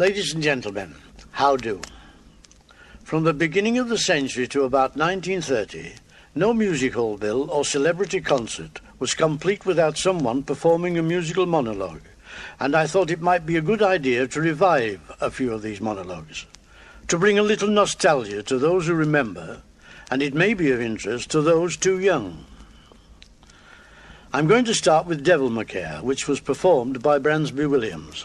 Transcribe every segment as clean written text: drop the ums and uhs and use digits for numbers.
Ladies and gentlemen, how do? From the beginning of the century to about 1930, no music hall bill or celebrity concert was complete without someone performing a musical monologue, and I thought it might be a good idea to revive a few of these monologues, to bring a little nostalgia to those who remember, and it may be of interest to those too young. I'm going to start with Devil Makia, which was performed by Bransby Williams.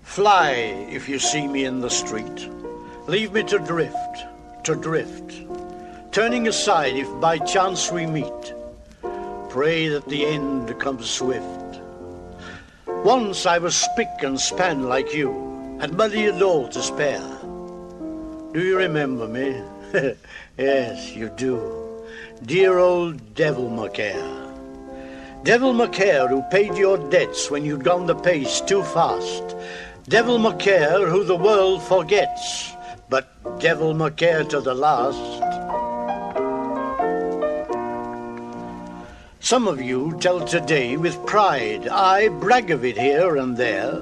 Fly, if you see me in the street. Leave me to drift, turning aside if by chance we meet. Pray that the end comes swift. Once I was spick and span like you, had money and all to spare. Do you remember me? Yes, you do. Dear old Devil Makia. Devil Makia, who paid your debts when you'd gone the pace too fast. Devil Makia, who the world forgets, but Devil Makia to the last. Some of you tell today with pride, I brag of it here and there,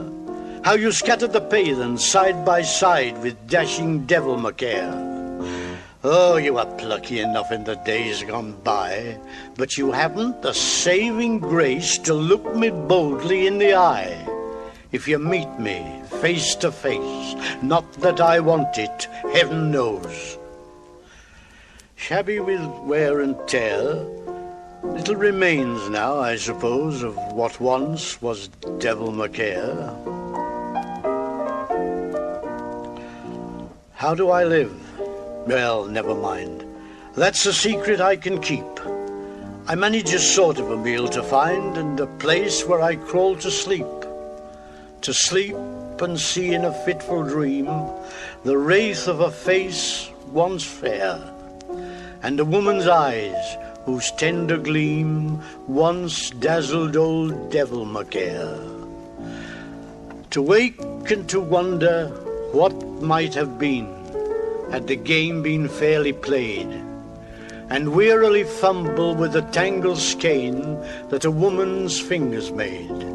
how you scattered the pavement side by side with dashing Devil Makia. Oh, you were plucky enough in the days gone by, but you haven't the saving grace to look me boldly in the eye. If you meet me face to face, not that I want it, heaven knows. Shabby with wear and tear, little remains now, I suppose, of what once was Devil Makia. How do I live? Well, never mind. That's a secret I can keep. I manage a sort of a meal to find and a place where I crawl to sleep. To sleep and see in a fitful dream the wraith of a face once fair, and a woman's eyes whose tender gleam once dazzled old Devil Makia. To wake and to wonder what might have been had the game been fairly played, and wearily fumble with the tangled skein that a woman's fingers made.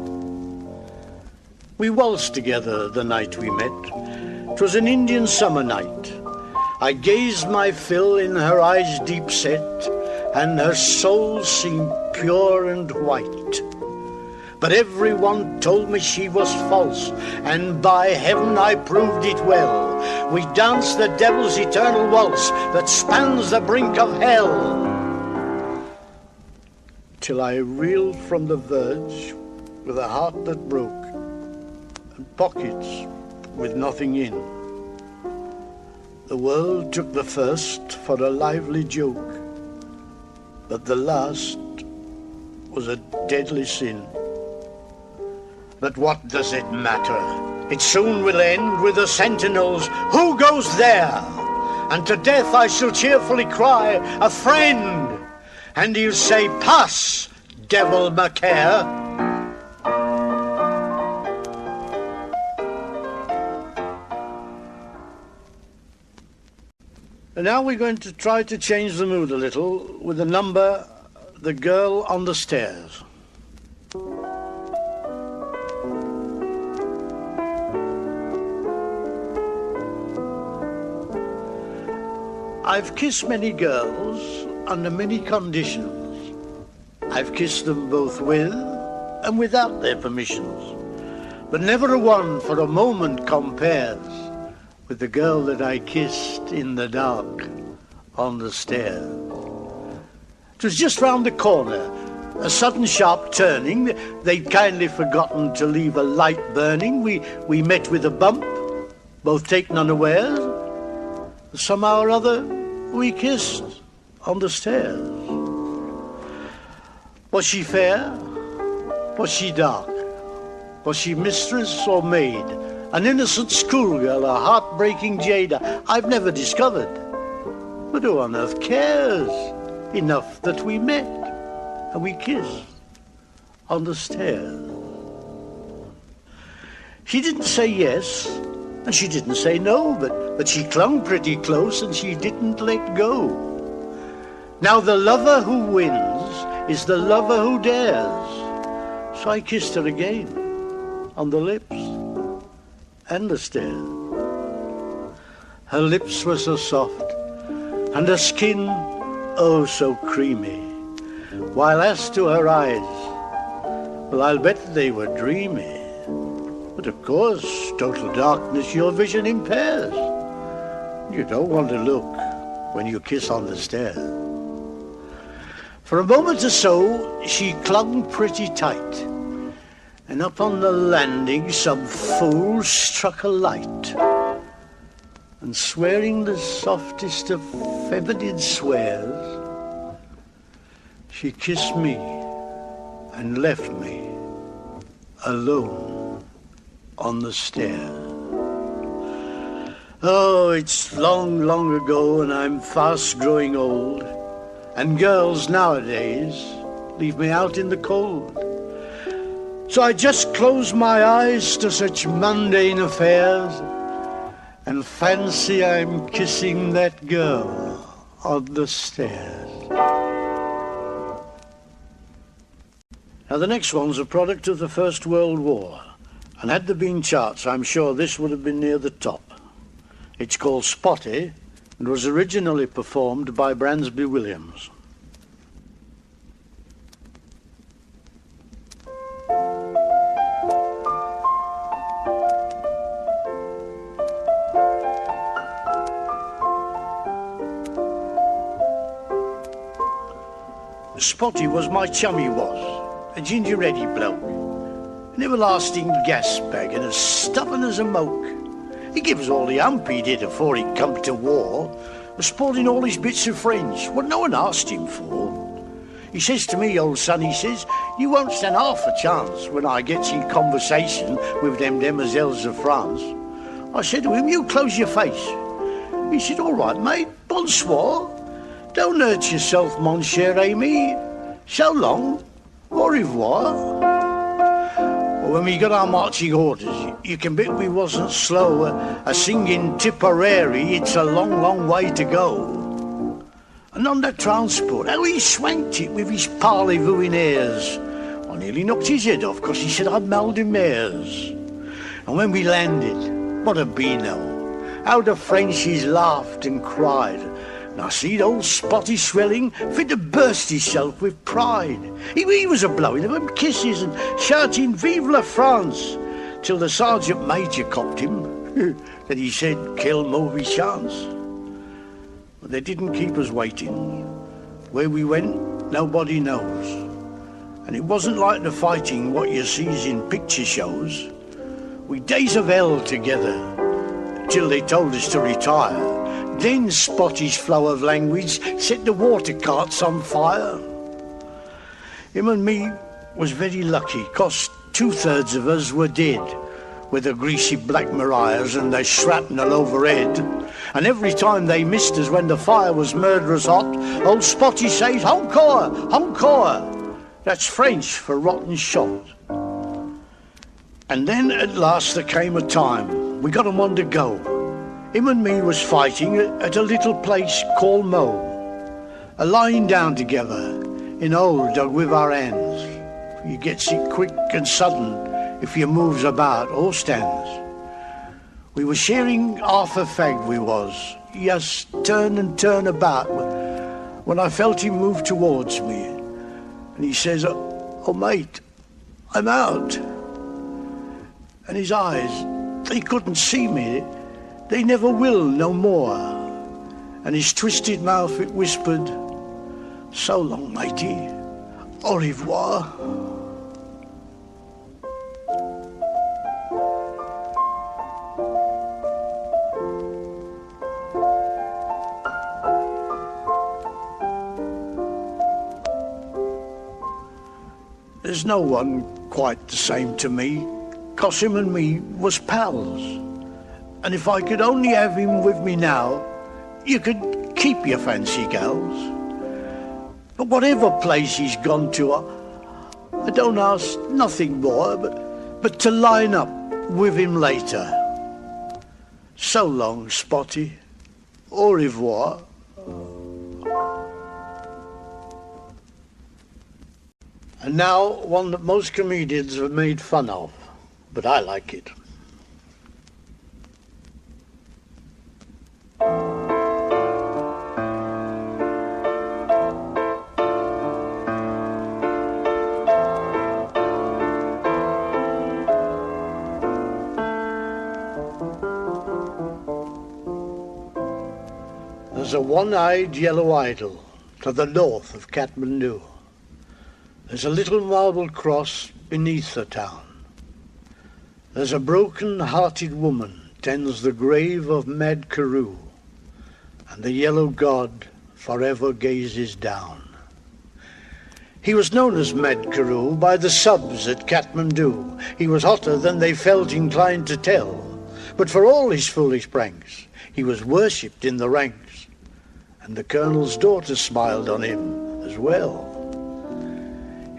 We waltzed together the night we met. 'Twas an Indian summer night. I gazed my fill in her eyes deep set, and her soul seemed pure and white. But everyone told me she was false, and by heaven I proved it well. We danced the devil's eternal waltz that spans the brink of hell. Till I reeled from the verge with a heart that broke, and pockets with nothing in. The world took the first for a lively joke, but the last was a deadly sin. But what does it matter? It soon will end with the sentinels. Who goes there? And to death I shall cheerfully cry, a friend. And he'll say, pass, Devil Makia. And now we're going to try to change the mood a little with the number, The Girl on the Stairs. I've kissed many girls under many conditions. I've kissed them both with and without their permissions. But never a one for a moment compares with the girl that I kissed in the dark on the stairs. It was just round the corner, a sudden sharp turning. They'd kindly forgotten to leave a light burning. We met with a bump, both taken unawares. Somehow or other, we kissed on the stairs. Was she fair? Was she dark? Was she mistress or maid? An innocent schoolgirl, a heartbreaking jade? I've never discovered. But who on earth cares? Enough that we met and we kissed on the stairs. She didn't say yes, and she didn't say no, but she clung pretty close and she didn't let go. Now the lover who wins is the lover who dares. So I kissed her again, on the lips and the stairs. Her lips were so soft, and her skin, oh, so creamy, while as to her eyes, well, I'll bet they were dreamy. But of course, total darkness your vision impairs. You don't want to look when you kiss on the stair. For a moment or so, she clung pretty tight, and up on the landing some fool struck a light, and swearing the softest of feminine swears, she kissed me and left me alone on the stair. Oh, it's long, long ago, and I'm fast growing old, and girls nowadays leave me out in the cold. So I just close my eyes to such mundane affairs and fancy I'm kissing that girl on the stairs. Now the next one's a product of the First World War, and had there been charts, I'm sure this would have been near the top. It's called Spotty and was originally performed by Bransby Williams. Spotty was my chum, he was, a ginger-heady bloke, an everlasting gas bag and as stubborn as a moke. He gave us all the hump, he did, afore he come to war, sporting all his bits of French, what no one asked him for. He says to me, old son, he says, you won't stand half a chance when I gets in conversation with them demoiselles of France. I said to him, you close your face. He said, all right, mate, bonsoir. Don't hurt yourself, mon cher ami. So long. Au revoir. Well, when we got our marching orders, you can bet we wasn't slow a singing Tipperary, it's a long, long way to go. And on the transport, how he swanked it with his parley-vooing airs. I nearly knocked his head off, 'cause he said I'd mauled him mares. And when we landed, what a beano. How the Frenchies laughed and cried. And I seed old Spotty swelling, fit to burst himself with pride. He was a-blowing of them kisses and shouting Vive la France, till the sergeant major copped him. Then he said, quelle mauvaise chance. But they didn't keep us waiting. Where we went, nobody knows. And it wasn't like the fighting what you sees in picture shows. We days of hell together, till they told us to retire. Then Spotty's flow of language set the water carts on fire. Him and me was very lucky, 'cause 2/3 of us were dead, with the greasy black Mariahs and their shrapnel overhead. And every time they missed us when the fire was murderous hot, old Spotty says, encore, encore. That's French for rotten shot. And then at last there came a time, we got 'em on the go. Him and me was fighting at a little place called Mo, a lying down together in a hole dug with our hands. You gets it quick and sudden if you moves about or stands. We were sharing half a fag, we was, yes, turn and turn about, when I felt him move towards me, and he says, oh mate, I'm out. And his eyes, they couldn't see me. They never will no more. And his twisted mouth, it whispered, so long, matey, au revoir. There's no one quite the same to me, 'cause him and me was pals. And if I could only have him with me now, you could keep your fancy gals. But whatever place he's gone to, I don't ask nothing more, but to line up with him later. So long, Spotty. Au revoir. And now, one that most comedians have made fun of, but I like it. There's a one-eyed yellow idol to the north of Kathmandu. There's a little marble cross beneath the town. There's a broken-hearted woman tends the grave of mad Kuru, and the yellow god forever gazes down. He was known as Mad Kuru by the subs at Kathmandu. He was hotter than they felt inclined to tell, but for all his foolish pranks, he was worshipped in the ranks. And the colonel's daughter smiled on him as well.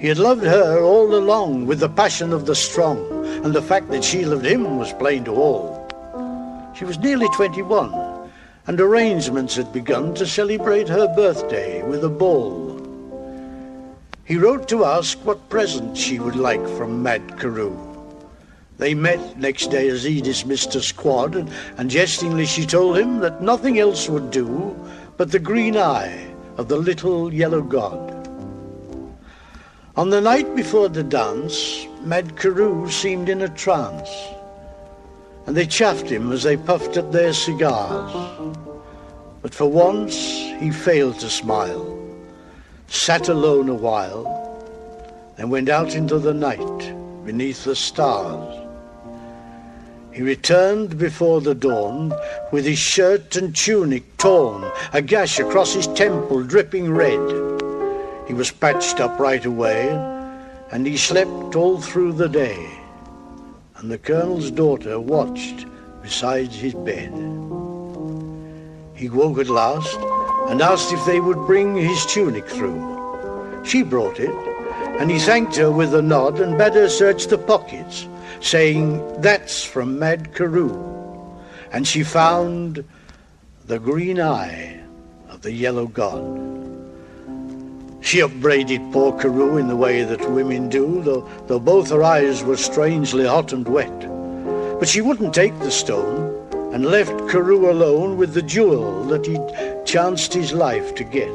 He had loved her all along with the passion of the strong, and the fact that she loved him was plain to all. She was nearly 21, and arrangements had begun to celebrate her birthday with a ball. He wrote to ask what present she would like from Mad Kuru. They met next day as he dismissed her squad, and jestingly she told him that nothing else would do but the green eye of the little yellow god. On the night before the dance, Mad Kuru seemed in a trance, and they chaffed him as they puffed at their cigars. But for once he failed to smile, sat alone a while, then went out into the night beneath the stars. He returned before the dawn with his shirt and tunic torn, a gash across his temple dripping red. He was patched up right away, and he slept all through the day, and the colonel's daughter watched beside his bed. He woke at last and asked if they would bring his tunic through. She brought it, and he thanked her with a nod and bade her search the pockets, saying, "That's from Mad Kuru." And she found the green eye of the yellow god. She upbraided poor Kuru in the way that women do, though both her eyes were strangely hot and wet. But she wouldn't take the stone, and left Kuru alone with the jewel that he'd chanced his life to get.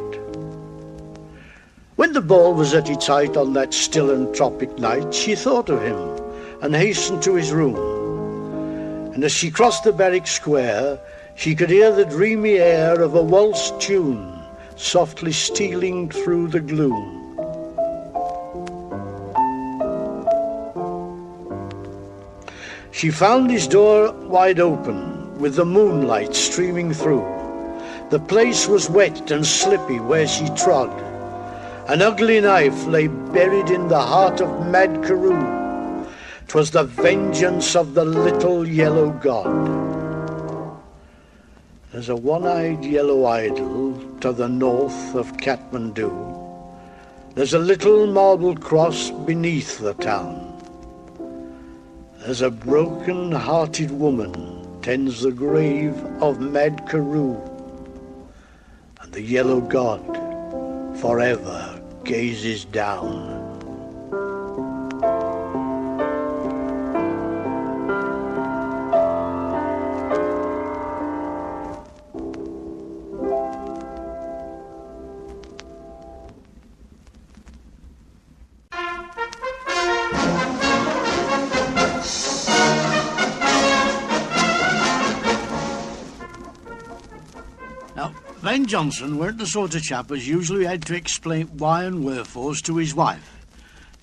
When the ball was at its height on that still and tropic night, she thought of him, and hastened to his room. And as she crossed the barrack square, she could hear the dreamy air of a waltz tune softly stealing through the gloom. She found his door wide open, with the moonlight streaming through. The place was wet and slippy where she trod. An ugly knife lay buried in the heart of Mad Kuru. 'Twas the vengeance of the little yellow god. There's a one-eyed yellow idol to the north of Kathmandu. There's a little marble cross beneath the town. There's a broken-hearted woman tends the grave of Mad Kuru, and the yellow god forever gazes down. Ben Jonson weren't the sort of chap as usually had to explain why and wherefores to his wife.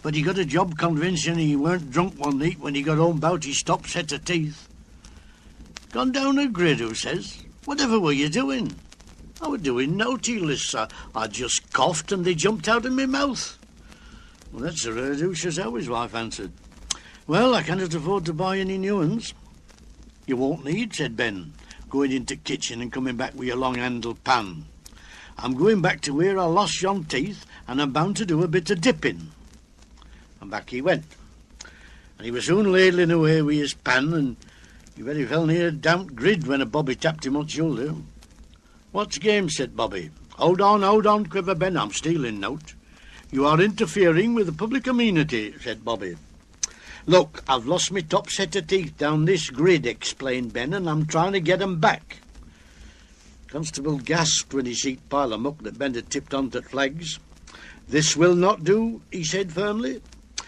But he got a job convincing he weren't drunk one night when he got home 'bout his top set of teeth. "Gone down a grid," who says. "Whatever were you doing?" "I was doing no tea-lists. I just coughed and they jumped out of my mouth." "Well, that's a rare douche as how," his wife answered. "Well, I cannot afford to buy any new ones." "You won't need," said Ben, going into the kitchen and coming back with a long-handled pan. "I'm going back to where I lost yon teeth, and I'm bound to do a bit of dipping." And back he went. And he was soon ladling away with his pan, and he very fell near a damp grid when a bobby tapped him on the shoulder. "What's game?" said Bobby. Hold on, Quiver Ben, I'm stealing note." "You are interfering with the public amenity," said Bobby. "Look, I've lost my top set of teeth down this grid," explained Ben, "and I'm trying to get 'em back." Constable gasped when he see pile of muck that Ben had tipped onto the flags. "This will not do," he said firmly.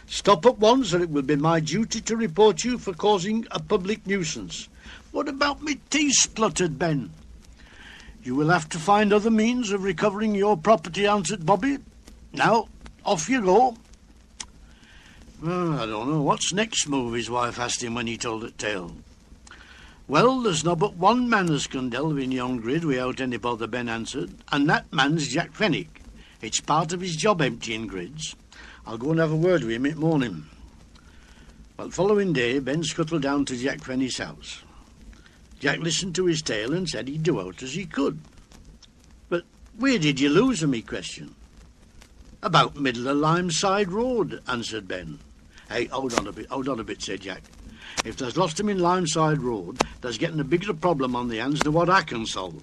"Stop at once, or it will be my duty to report you for causing a public nuisance." "What about me teeth?" spluttered Ben. "You will have to find other means of recovering your property," answered Bobby. "Now, off you go." "Well, I don't know. What's next move?" his wife asked him when he told the tale. "Well, there's not but one man as can delve in yon grid without any bother," Ben answered, "and that man's Jack Fenwick. It's part of his job emptying grids. I'll go and have a word with him in the morning." Well, the following day, Ben scuttled down to Jack Fenwick's house. Jack listened to his tale and said he'd do out as he could. "But where did you lose him?" he questioned. "About middle of Limeside Road," answered Ben. "Hey, hold on a bit, said Jack. "If there's lost him in Limeside Road, there's getting a bigger problem on the hands than what I can solve."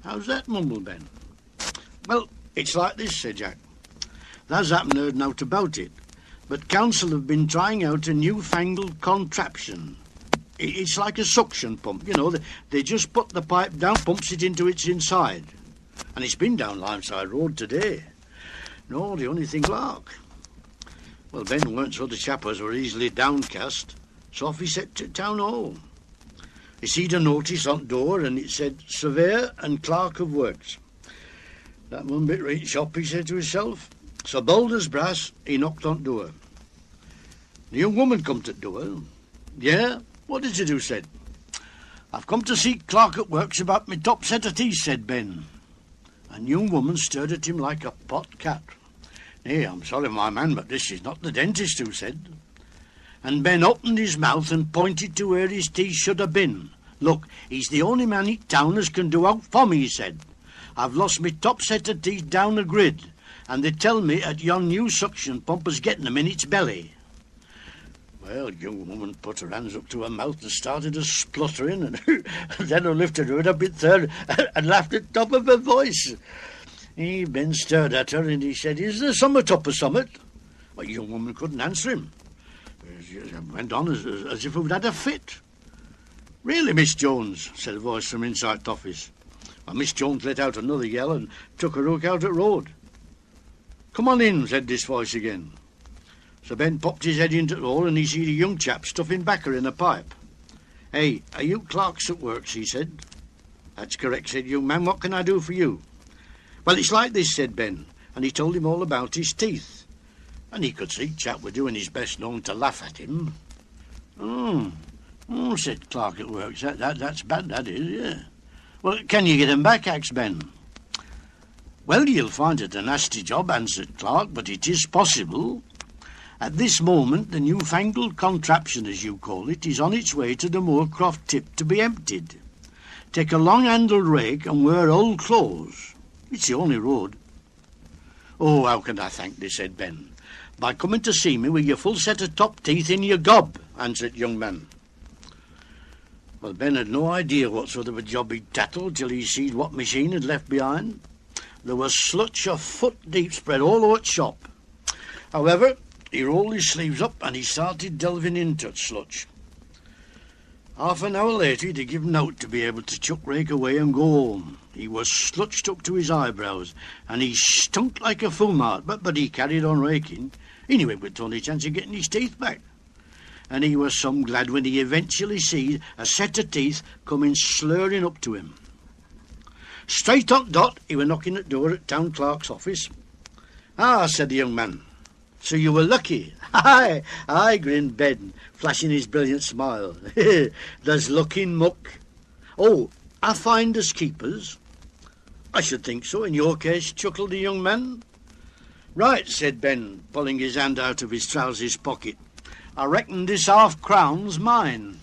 "How's that?" mumbled Ben. "Well, it's like this," said Jack. "There's happened heard nought about it, but council have been trying out a newfangled contraption. It's like a suction pump, you know. They just put the pipe down, pumps it into its inside. And it's been down Limeside Road today. No, the only thing, Clark." Well, Ben weren't sort of chap as were easily downcast, so off he set to Town Hall. He seed a notice on the door, and it said, "Surveyor and Clerk of Works." "That one bit right shop," he said to himself. So bold as brass, he knocked on the door. The young woman come to the door. "Yeah? What did you do?" said. "I've come to see Clerk at Works about my top set of teeth," said Ben. And young woman stared at him like a pot cat. "Hey, I'm sorry, my man, but this is not the dentist," who said. And Ben opened his mouth and pointed to where his teeth should have been. "Look, he's the only man in town as can do out for me," he said. "I've lost my top set of teeth down the grid, and they tell me at yon new suction pump is getting them in its belly." Well, the young woman put her hands up to her mouth and started a spluttering, and then her lifted her head up in third and laughed at the top of her voice. Ben stared at her and he said, "Is there summat up or summat?" Well, the young woman couldn't answer him. She went on as if we'd had a fit. "Really, Miss Jones," said a voice from inside the office. Well, Miss Jones let out another yell and took her hook out at road. "Come on in," said this voice again. So Ben popped his head into the hall and he see a young chap stuffing backer in a pipe. "Hey, are you clerks at Works?" he said. "That's correct," said the young man. "What can I do for you?" "Well, it's like this," said Ben, and he told him all about his teeth. And he could see the chap were doing his best known to laugh at him. Oh, said Clerk at Works. That's bad, that is, yeah. "Well, can you get 'em back?" asked Ben. "Well, you'll find it a nasty job," answered Clark, "but it is possible. At this moment, the newfangled contraption, as you call it, is on its way to the Moorcroft tip to be emptied. Take a long-handled rake and wear old clothes. It's the only road." "Oh, how can I thank thee?" said Ben. "By coming to see me with your full set of top teeth in your gob," answered the young man. Well, Ben had no idea what sort of a job he'd tattled till he seed what machine had left behind. There was sludge a foot deep spread all over the shop. However, he rolled his sleeves up and he started delving into the sludge. Half an hour later he'd give note to be able to chuck rake away and go home. He was sludge stuck to his eyebrows and he stunk like a fulmart, but he carried on raking. He knew it was the only chance of getting his teeth back. And he was some glad when he eventually seed a set of teeth coming slurring up to him. Straight on dot, he were knocking at the door at Town Clerk's office. "Ah," said the young man, "so you were lucky." "Aye, aye," grinned Ben, flashing his brilliant smile. "There's luck in muck. Oh, are finders keepers?" "I should think so, in your case," chuckled the young man. "Right," said Ben, pulling his hand out of his trousers pocket. "I reckon this half-crown's mine."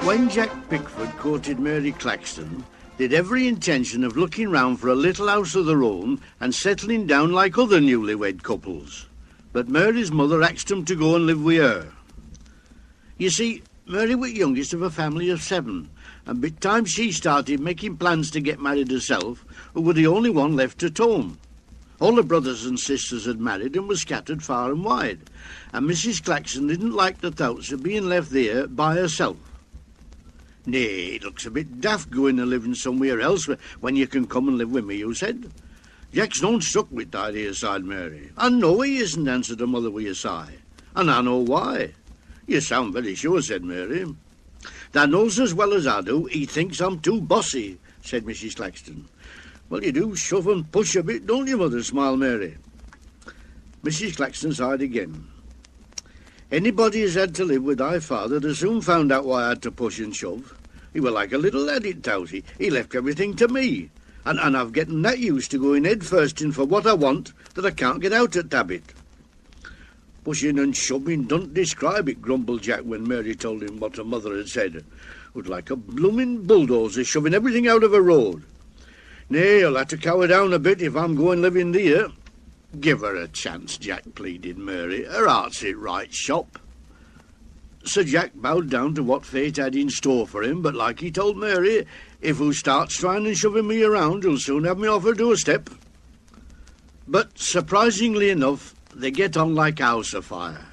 when Jack Pickford courted Mary Claxton, they'd every intention of looking round for a little house of their own and settling down like other newlywed couples. But Mary's mother asked 'em to go and live with her. You see, Mary was youngest of a family of 7, and by the time she started making plans to get married herself, who were the only one left at home. All her brothers and sisters had married and were scattered far and wide, and Mrs. Claxton didn't like the thoughts of being left there by herself. Nay, it looks a bit daft going and living somewhere else when you can come and live with me, you said. Jack's not struck with the idea, sighed Mary. I know he isn't, answered her mother with a sigh, and I know why. You sound very sure, said Mary. Thou knows as well as I do he thinks I'm too bossy, said Mrs. Claxton. Well, you do shove and push a bit, don't you, mother, smiled Mary. Mrs. Claxton sighed again. Anybody who's had to live with thy father has soon found out why I had to push and shove. He were like a little lad, it tells he. He left everything to me. And I've getting that used to going head first in for what I want that I can't get out at habit. Pushing and shoving don't describe it, grumbled Jack when Mary told him what her mother had said. It was like a blooming bulldozer shoving everything out of a road. Nay, I'll have to cower down a bit if I'm going living there. Give her a chance, Jack pleaded Mary. Her heart's it right shop. So Jack bowed down to what fate had in store for him, but like he told Mary, if who starts trying and shoving me around, he'll soon have me off her doorstep. But surprisingly enough, they get on like a house afire.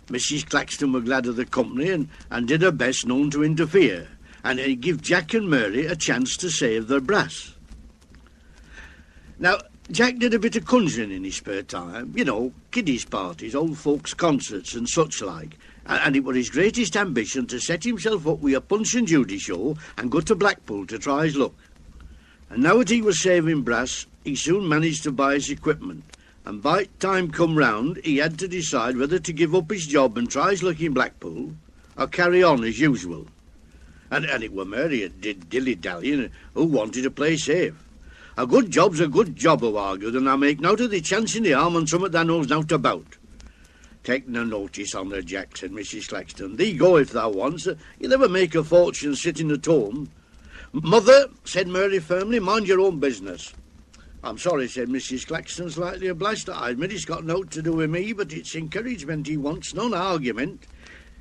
Mrs. Claxton were glad of the company and did her best known to interfere, and it give Jack and Mary a chance to save their brass. Now, Jack did a bit of conjuring in his spare time, you know, kiddies' parties, old folks' concerts and such like, and it was his greatest ambition to set himself up with a Punch and Judy show and go to Blackpool to try his luck. And now that he was saving brass, he soon managed to buy his equipment, and by the time come round, he had to decide whether to give up his job and try his luck in Blackpool, or carry on as usual. And it were Mary that did dilly-dallying, who wanted to play safe. A good job's a good job, who argued, and I make note of the chance in the arm on something thou knows nought about. Take no notice on her, Jack, said Mrs. Claxton. Thee go if thou wants. You'll never make a fortune sitting at home. Mother, said Mary firmly, mind your own business. I'm sorry, said Mrs. Claxton, slightly obliged. I admit it's got nought to do with me, but it's encouragement he wants, not argument.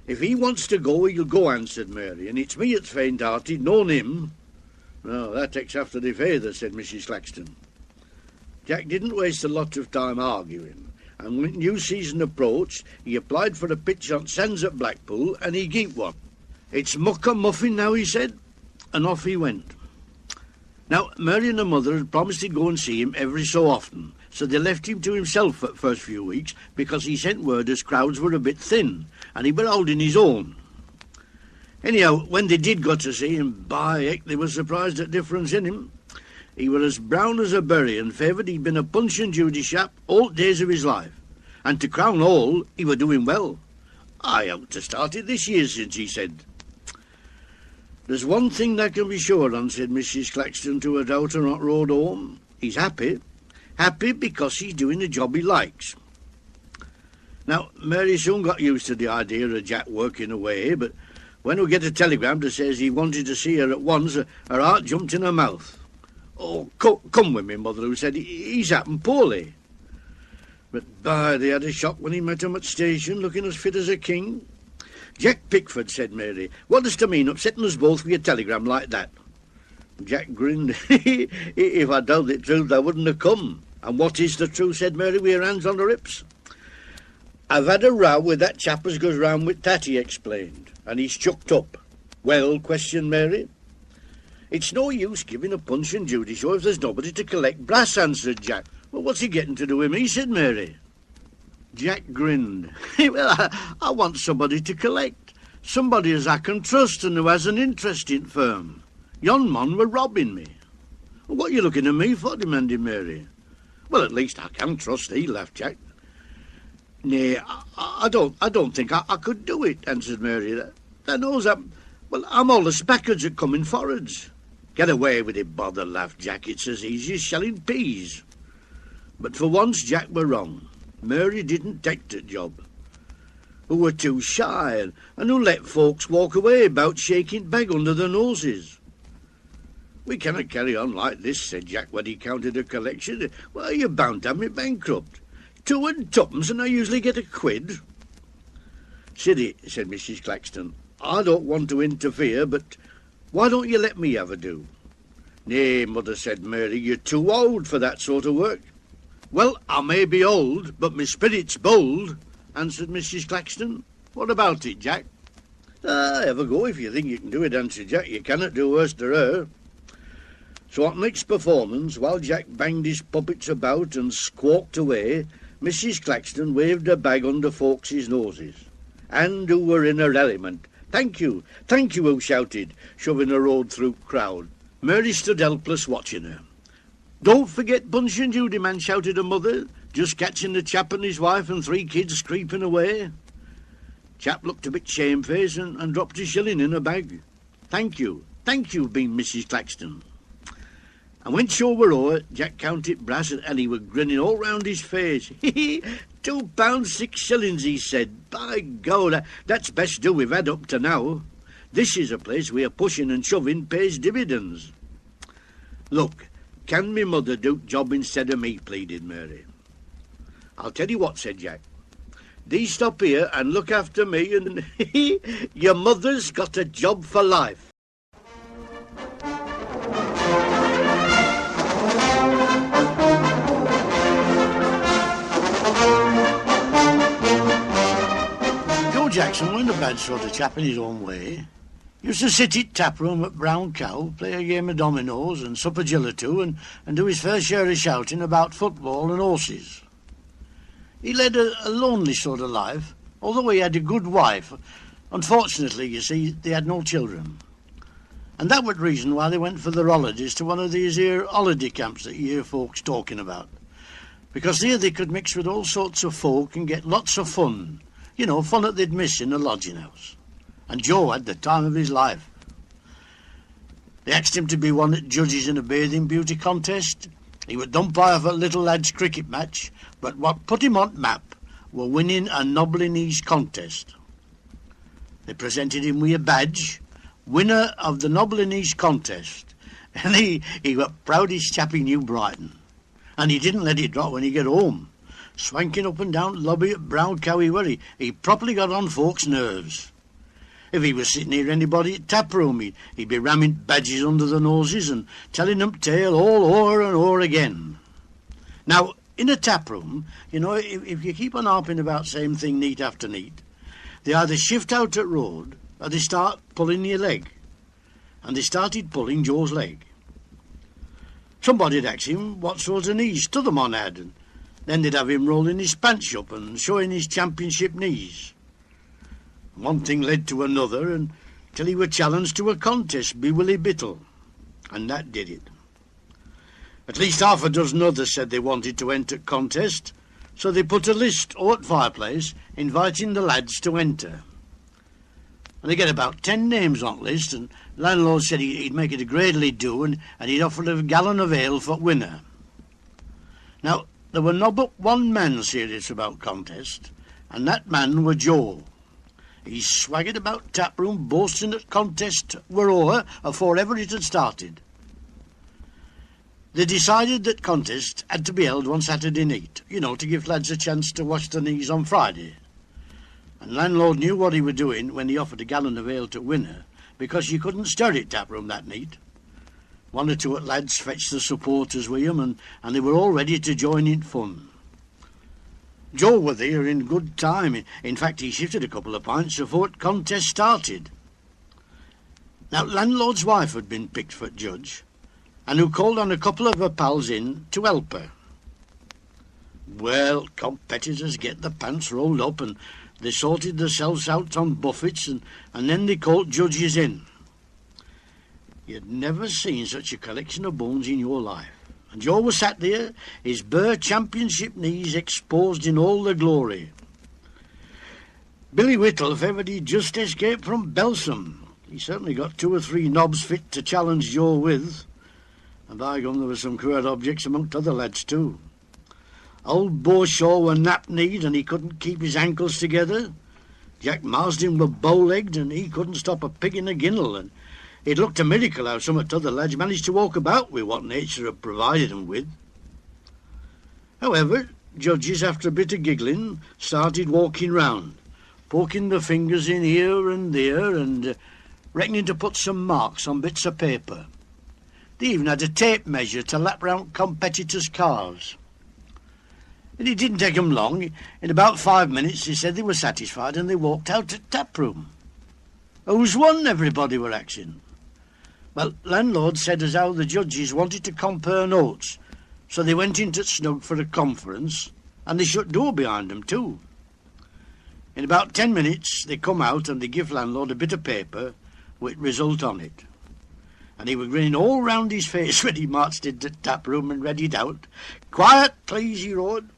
If he wants to go, he'll go, answered Mary, and it's me that's faint-hearted, not him. No, that takes after the feyther, said Mrs. Claxton. Jack didn't waste a lot of time arguing, and when new season approached, he applied for a pitch on sands at Blackpool, and he got one. It's muck and muffin now, he said, and off he went. Now, Mary and her mother had promised to go and see him every so often, so they left him to himself for the first few weeks, because he sent word as crowds were a bit thin, and he were holding his own. Anyhow, when they did go to see him, by heck, they were surprised at difference in him. He were as brown as a berry and favoured he'd been a Punch and Judy chap all days of his life. And to crown all, he were doing well. I ought to start it this year since, he said. There's one thing that can be sure on, said Mrs. Claxton to her daughter on road home. He's happy. Happy because he's doing a job he likes. Now, Mary soon got used to the idea of Jack working away, but when we get a telegram that says he wanted to see her at once, her heart jumped in her mouth. Oh, come with me, mother, who said he's happened poorly. But, they had a shock when he met him at station, looking as fit as a king. Jack Pickford, said Mary, what does it mean upsetting us both with a telegram like that? Jack grinned. If I told the truth, I wouldn't have come. And what is the truth, said Mary, with her hands on her hips. I've had a row with that chap as goes round with Tatty, he explained, and he's chucked up. Well, questioned Mary. It's no use giving a Punch and Judy show if there's nobody to collect brass, answered Jack. Well, what's he getting to do with me, said Mary. Jack grinned. Well, I want somebody to collect. Somebody as I can trust and who has an interest in firm. Yon mon were robbing me. What are you looking at me for, demanded Mary. Well, at least I can trust thee, laughed Jack. Nay, I don't think I could do it, answered Mary. Thou knows I'm allus backwards at coming forwards. Get away with it, bother, laughed Jack. It's as easy as shelling peas. But for once Jack were wrong. Mary didn't take the job. who were too shy and who let folks walk away about shaking bag under their noses. "We cannot carry on like this," said Jack when he counted a collection. "Well, you're bound to have me bankrupt. 2 and 2pence, and I usually get a quid." "Siddy," said Mrs. Claxton, "I don't want to interfere, but why don't you let me have a do?" "Nay, mother," said Mary, "you're too old for that sort of work." "Well, I may be old, but my spirit's bold," answered Mrs. Claxton. "What about it, Jack?" "Have a go if you think you can do it," answered Jack. "You cannot do worse to her." So at next performance, while Jack banged his puppets about and squawked away, Mrs. Claxton waved her bag under folks' noses. And who were in her element? Thank you, who shouted, shoving a road through crowd. Mary stood helpless watching her. "Don't forget Punch and Judy, man," shouted her mother, just catching the chap and his wife and 3 kids creeping away. Chap looked a bit shamefaced and dropped a shilling in her bag. Thank you, beamed Mrs. Claxton. And when show were over, Jack counted brass and he were grinning all round his face. £2 6 shillings, he said. "By God, that's best do we've had up to now. This is a place where pushing and shoving pays dividends." "Look, can me mother do job instead of me?" pleaded Mary. "I'll tell you what," said Jack. "Thee stop here and look after me and your mother's got a job for life." Joe Jackson wasn't a bad sort of chap in his own way. He used to sit at taproom at Brown Cow, play a game of dominoes and sup a gill or two, and do his fair share of shouting about football and horses. He led a lonely sort of life, although he had a good wife. Unfortunately, you see, they had no children. And that was the reason why they went for their holidays to one of these here holiday camps that you hear folks talking about. Because there they could mix with all sorts of folk and get lots of fun. You know, fun that they'd miss in a lodging house. And Joe had the time of his life. They asked him to be one that judges in a bathing beauty contest. He would umpire for a little lad's cricket match, but what put him on map were winning a Noblinese contest. They presented him with a badge, winner of the Noblinese contest, and he was proudest chap in New Brighton. And he didn't let it drop when he got home. Swanking up and down lobby at Brown Cow he properly got on folks' nerves. If he was sitting near anybody at taproom, he'd be ramming badges under their noses and telling them tale all o'er and o'er again. Now, in a taproom, you know, if you keep on harping about same thing neat after neat, they either shift out at road or they start pulling your leg. And they started pulling Joe's leg. Somebody'd ask him what sort of knees t'other man had, and then they'd have him rolling his pants up and showing his championship knees. One thing led to another, until he were challenged to a contest by Willie Bittle, and that did it. At least half a dozen others said they wanted to enter contest, so they put a list at fireplace inviting the lads to enter. And they get about 10 names on the list, and landlord said he'd make it a gradely do, and he'd offer a gallon of ale for winner. Now, there were no but one man serious about contest, and that man were Joe. He swaggered about taproom, boasting that contest were over afore ever it had started. They decided that contest had to be held one Saturday night, you know, to give lads a chance to wash their knees on Friday. And landlord knew what he was doing when he offered a gallon of ale to winner, because you couldn't stir it taproom that night. 1 or 2 lads fetched the supporters with him, and they were all ready to join in fun. Joe were there in good time. In fact, he shifted a couple of pints before the contest started. Now, landlord's wife had been picked for judge, and who called on a couple of her pals in to help her. Well, competitors get the pants rolled up, and they sorted themselves out on buffets, and then they called judges in. You'd never seen such a collection of bones in your life. And Joe was sat there, his bare championship knees exposed in all their glory. Billy Whittle feared he'd just escaped from Belsome. He certainly got 2 or 3 knobs fit to challenge Joe with. And by gum, there were some queer objects amongst other lads too. Old Beauchamp were nap-kneed and he couldn't keep his ankles together. Jack Marsden were bow-legged and he couldn't stop a pig in a ginnel, and it looked a miracle how some of t'other lads managed to walk about with what nature had provided them with. However, judges, after a bit of giggling, started walking round, poking their fingers in here and there and reckoning to put some marks on bits of paper. They even had a tape measure to lap round competitors' cars. And it didn't take them long. In about 5 minutes they said they were satisfied and they walked out to tap room. Who's won, everybody were asking. Well, landlord said as how the judges wanted to compare notes, so they went into snug for a conference, and they shut door behind them too. In about 10 minutes they come out and they give landlord a bit of paper with result on it. And he was grinning all round his face when he marched into the tap room and read it out. "Quiet, please," he roared.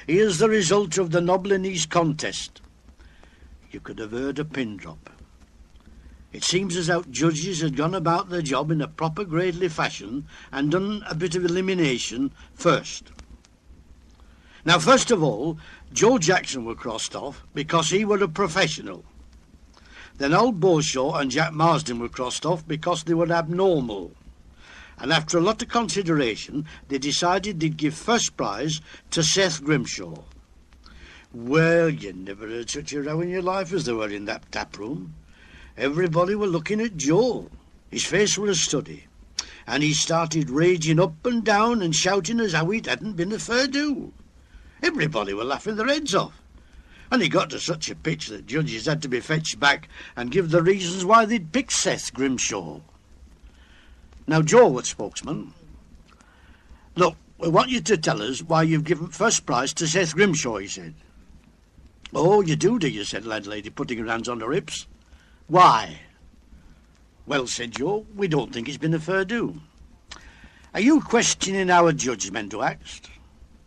"Here's the result of the Noblinese contest." You could have heard a pin drop. It seems as how judges had gone about their job in a proper gradely fashion and done a bit of elimination first. Now, first of all, Joe Jackson were crossed off because he were a professional. Then old Beauchamp and Jack Marsden were crossed off because they were abnormal. And after a lot of consideration, they decided they'd give first prize to Seth Grimshaw. Well, you never heard such a row in your life as there were in that tap room. Everybody were looking at Joe. His face were a study. And he started raging up and down and shouting as how it hadn't been a fair do. Everybody were laughing their heads off. And he got to such a pitch that judges had to be fetched back and give the reasons why they'd picked Seth Grimshaw. Now, Joe was spokesman. "Look, we want you to tell us why you've given first prize to Seth Grimshaw," he said. "Oh, you do you?" said landlady, putting her hands on her hips. "Why?" "Well," said Joe, "we don't think it's been a fair do." "Are you questioning our judgment?" asked.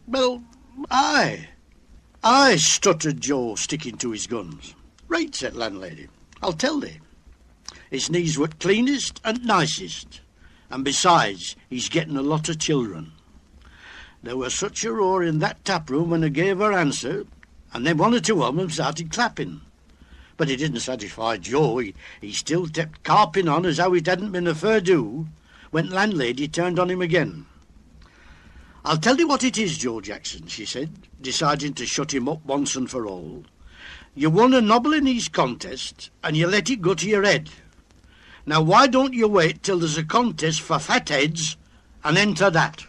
"Well, aye, stuttered Joe, sticking to his guns. "Right," said landlady, "I'll tell thee. His knees were cleanest and nicest, and besides, he's getting a lot of children." There was such a roar in that tap room when I gave her answer, and then one or two of them started clapping. But it didn't satisfy Joe. He still kept carping on as how it hadn't been a fair do, when landlady turned on him again. "I'll tell you what it is, Joe Jackson," she said, deciding to shut him up once and for all. "You won a Noblinese contest, and you let it go to your head. Now, why don't you wait till there's a contest for fat heads and enter that?"